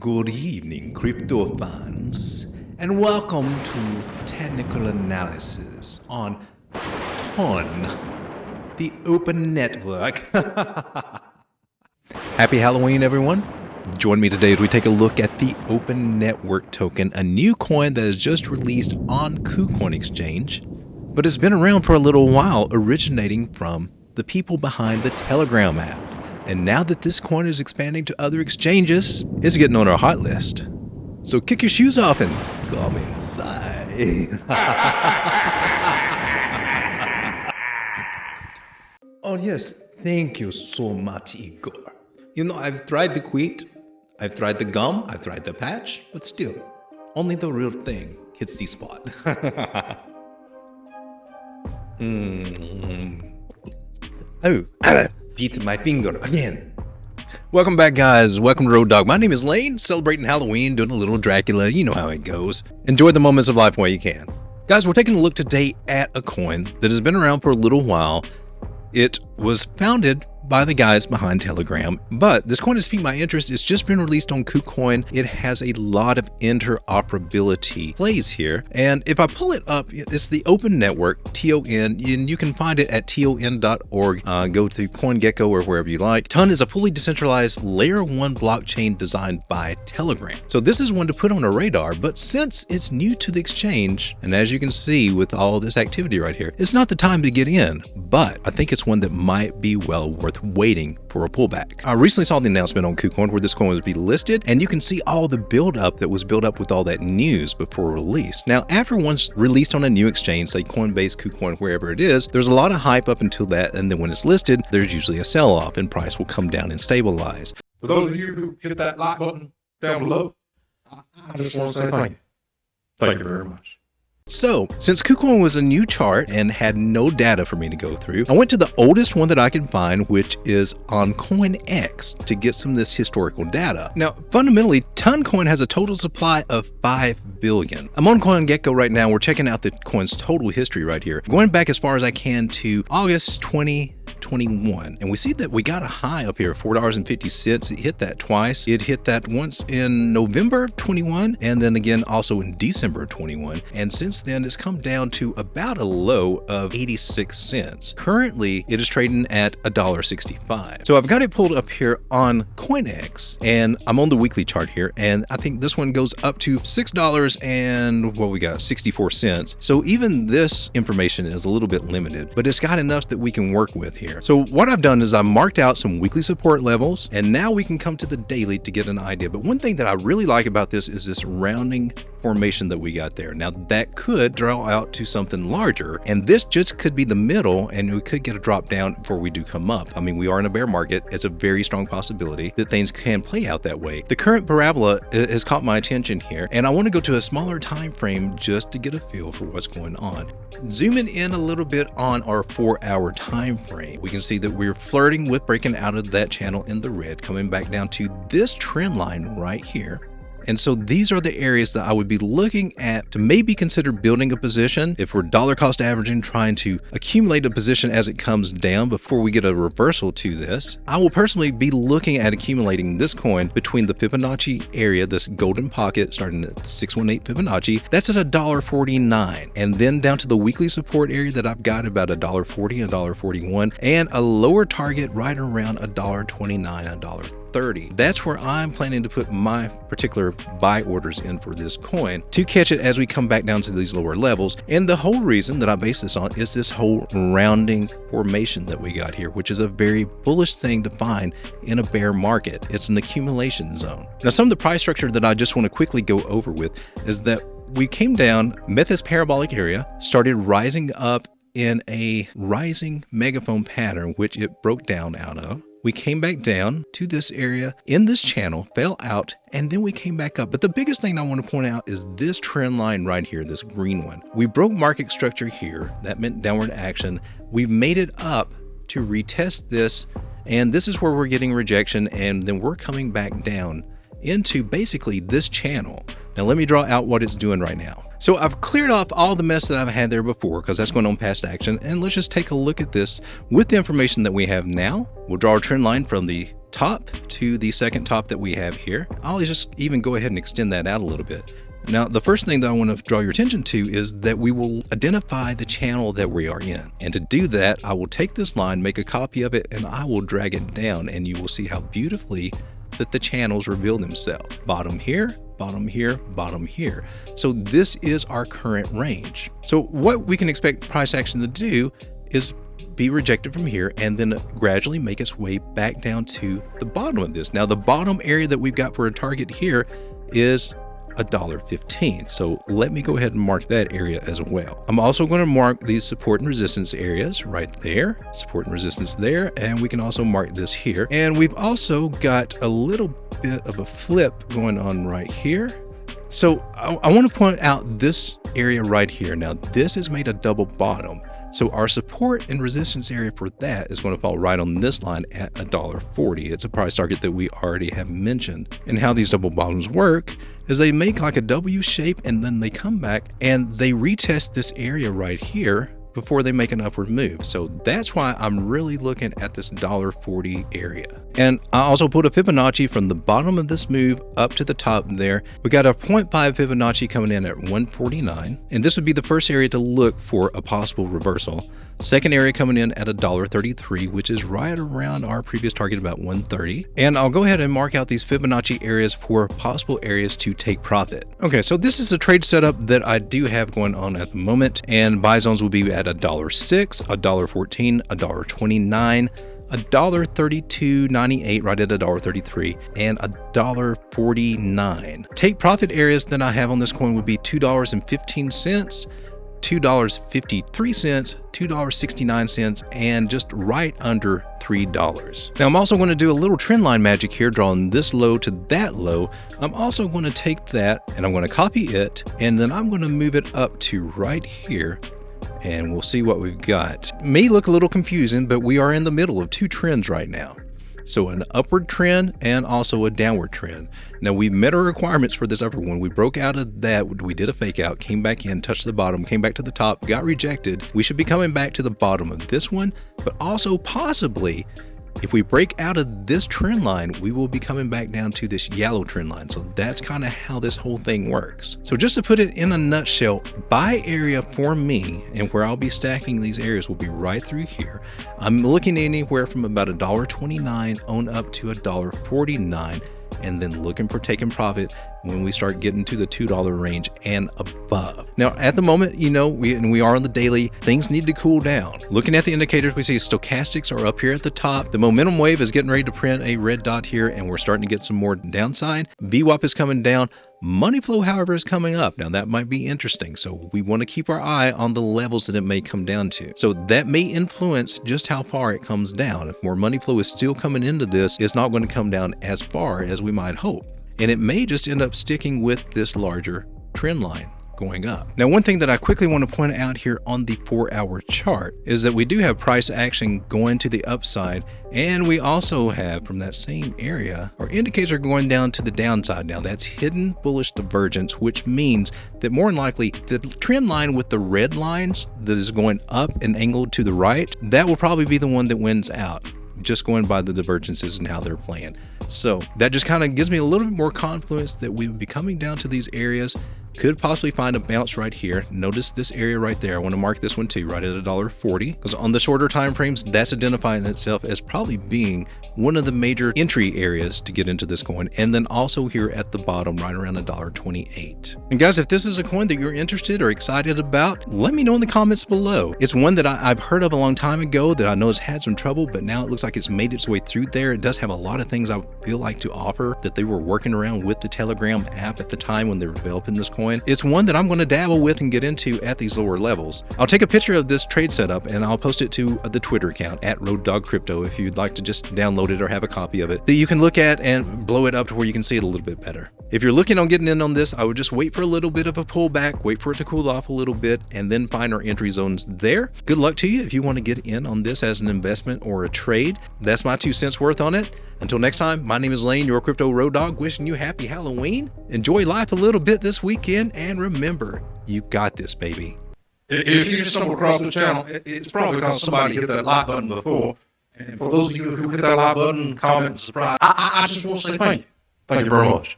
Good evening, crypto fans, and welcome to Technical Analysis on TON, the Open Network. Happy Halloween, everyone. Join me today as we take a look at the Open Network token, a new coin that is just released on KuCoin exchange, but has been around for a little while, originating from the people behind the Telegram app. And now that this coin is expanding to other exchanges, it's getting on our hot list. So kick your shoes off and come inside. Oh yes, thank you so much, Igor. You know, I've tried the quit, I've tried the gum, I've tried the patch, but still, only the real thing hits the spot. Oh, beat my finger again. Welcome back, guys. Welcome to Road Dog. My name is Lane, celebrating Halloween, doing a little Dracula. You know how it goes. Enjoy the moments of life while you can. Guys, we're taking a look today at a coin that has been around for a little while. It was founded by the guys behind Telegram, but this coin has piqued my interest. It's just been released on KuCoin. It has a lot of interoperability plays here, and if I pull it up, it's the Open Network, TON, and you can find it at ton.org. Go to CoinGecko or wherever you like. TON is a fully decentralized layer 1 blockchain designed by Telegram. So this is one to put on a radar, but since it's new to the exchange, and as you can see with all this activity right here, it's not the time to get in, but I think it's one that might be well worth waiting for a pullback. I recently saw the announcement on KuCoin where this coin was to be listed, and you can see all the build up that was built up with all that news before release. Now, after one's released on a new exchange, say Coinbase, KuCoin, wherever it is, there's a lot of hype up until that, and then when it's listed, there's usually a sell-off and price will come down and stabilize. For those of you who hit that like button down below, I just want to say thank you. Thank you very much. So, since KuCoin was a new chart and had no data for me to go through, I went to the oldest one that I can find, which is on CoinX, to get some of this historical data. Now, fundamentally, TON coin has a total supply of 5 billion. I'm on CoinGecko right now. We're checking out the coin's total history right here, going back as far as I can to August 2021, and we see that we got a high up here, $4.50. It hit that twice. It hit that once in November 21, and then again also in December 21, and since then it's come down to about a low of 86 cents. Currently it is trading at $1.65. So I've got it pulled up here on CoinX, and I'm on the weekly chart here, and I think this one goes up to $6 and what we got, 64 cents. So even this information is a little bit limited, but it's got enough that we can work with here. So what I've done is I've marked out some weekly support levels, and now we can come to the daily to get an idea. But one thing that I really like about this is this rounding formation that we got there. Now that could draw out to something larger, and this just could be the middle, and we could get a drop down before we do come up. I mean, we are in a bear market. It's a very strong possibility that things can play out that way. The current parabola has caught my attention here, and I want to go to a smaller time frame just to get a feel for what's going on. Zooming in a little bit on our 4-hour time frame, we can see that we're flirting with breaking out of that channel in the red, coming back down to this trend line right here. And so these are the areas that I would be looking at to maybe consider building a position if we're dollar cost averaging, trying to accumulate a position as it comes down before we get a reversal to this. I will personally be looking at accumulating this coin between the Fibonacci area, this golden pocket starting at 618 Fibonacci, that's at $1.49, and then down to the weekly support area that I've got about $1.40, $1.41, and a lower target right around $1.29, $1.30. That's where I'm planning to put my particular buy orders in for this coin to catch it as we come back down to these lower levels. And the whole reason that I base this on is this whole rounding formation that we got here, which is a very bullish thing to find in a bear market. It's an accumulation zone. Now, some of the price structure that I just want to quickly go over with is that we came down, met this parabolic area, started rising up in a rising megaphone pattern, which it broke down out of. We came back down to this area in this channel, fell out, and then we came back up. But the biggest thing I want to point out is this trend line right here, this green one. We broke market structure here. That meant downward action. We made it up to retest this, and this is where we're getting rejection, and then we're coming back down into basically this channel. Now let me draw out what it's doing right now. So I've cleared off all the mess that I've had there before because that's going on past action, and let's just take a look at this with the information that we have now. We'll draw a trend line from the top to the second top that we have here. I'll just even go ahead and extend that out a little bit. Now, the first thing that I want to draw your attention to is that we will identify the channel that we are in. And to do that, I will take this line, make a copy of it, and I will drag it down, and you will see how beautifully that the channels reveal themselves. Bottom here, bottom here, bottom here. So this is our current range. So what we can expect price action to do is be rejected from here and then gradually make its way back down to the bottom of this. Now, the bottom area that we've got for a target here is $1.15. So let me go ahead and mark that area as well. I'm also going to mark these support and resistance areas right there, support and resistance there, and we can also mark this here. And we've also got a little bit of a flip going on right here. So I want to point out this area right here. Now, this is made a double bottom. So our support and resistance area for that is going to fall right on this line at $1.40. It's a price target that we already have mentioned. And how these double bottoms work is they make like a W shape and then they come back and they retest this area right here before they make an upward move. So that's why I'm really looking at this $1.40 area. And I also put a Fibonacci from the bottom of this move up to the top there. We got a 0.5 Fibonacci coming in at 149. And this would be the first area to look for a possible reversal. Second area coming in at $1.33, which is right around our previous target, about 130. And I'll go ahead and mark out these Fibonacci areas for possible areas to take profit. Okay, so this is a trade setup that I do have going on at the moment, and buy zones will be at $1.06, $1.14, $1.29, $1.32.98, right at $1.33, and $1.49. Take profit areas that I have on this coin would be $2.15, $2.53, $2.69, and just right under $3. Now I'm also going to do a little trend line magic here, drawing this low to that low. I'm also going to take that and I'm going to copy it, and then I'm going to move it up to right here, and we'll see what we've got. It may look a little confusing, but we are in the middle of two trends right now. So an upward trend and also a downward trend. Now we met our requirements for this upward one. We broke out of that, we did a fake out, came back in, touched the bottom, came back to the top, got rejected. We should be coming back to the bottom of this one, but also possibly if we break out of this trend line, we will be coming back down to this yellow trend line. So that's kind of how this whole thing works. So just to put it in a nutshell, buy area for me and where I'll be stacking these areas will be right through here. I'm looking anywhere from about $1.29 on up to $1.49, and then looking for taking profit when we start getting to the $2 range and above. Now, at the moment, you know, we are on the daily, things need to cool down. Looking at the indicators, we see stochastics are up here at the top. The momentum wave is getting ready to print a red dot here, and we're starting to get some more downside. VWAP is coming down. Money flow, however, is coming up. Now that might be interesting. So we want to keep our eye on the levels that it may come down to. So that may influence just how far it comes down. If more money flow is still coming into this, it's not going to come down as far as we might hope. And it may just end up sticking with this larger trend line going up. Now, one thing that I quickly want to point out here on the 4-hour chart is that we do have price action going to the upside, and we also have from that same area, our indicators are going down to the downside. Now that's hidden bullish divergence, which means that more than likely the trend line with the red lines that is going up and angled to the right, that will probably be the one that wins out, just going by the divergences and how they're playing. So that just kind of gives me a little bit more confidence that we would be coming down to these areas. Could possibly find a bounce right here. Notice this area right there. I want to mark this one too, right at $1.40, because on the shorter time frames, that's identifying itself as probably being one of the major entry areas to get into this coin. And then also here at the bottom, right around $1.28. And guys, if this is a coin that you're interested or excited about, let me know in the comments below. It's one that I've heard of a long time ago that I know has had some trouble, but now it looks like it's made its way through there. It does have a lot of things I feel like to offer that they were working around with the Telegram app at the time when they were developing this coin. It's one that I'm going to dabble with and get into at these lower levels. I'll take a picture of this trade setup and I'll post it to the Twitter account at RoadDogCrypto if you'd like to just download it or have a copy of it that you can look at and blow it up to where you can see it a little bit better. If you're looking on getting in on this, I would just wait for a little bit of a pullback, wait for it to cool off a little bit, and then find our entry zones there. Good luck to you if you want to get in on this as an investment or a trade. That's my 2 cents worth on it. Until next time, my name is Lane, your Crypto Road Dog, wishing you happy Halloween. Enjoy life a little bit this weekend, and remember, you got this, baby. If you just stumble across the channel, it's probably because somebody hit that like button before And for those of you who hit that like button, comment, and subscribe, I just want to say thank you. Thank you very much.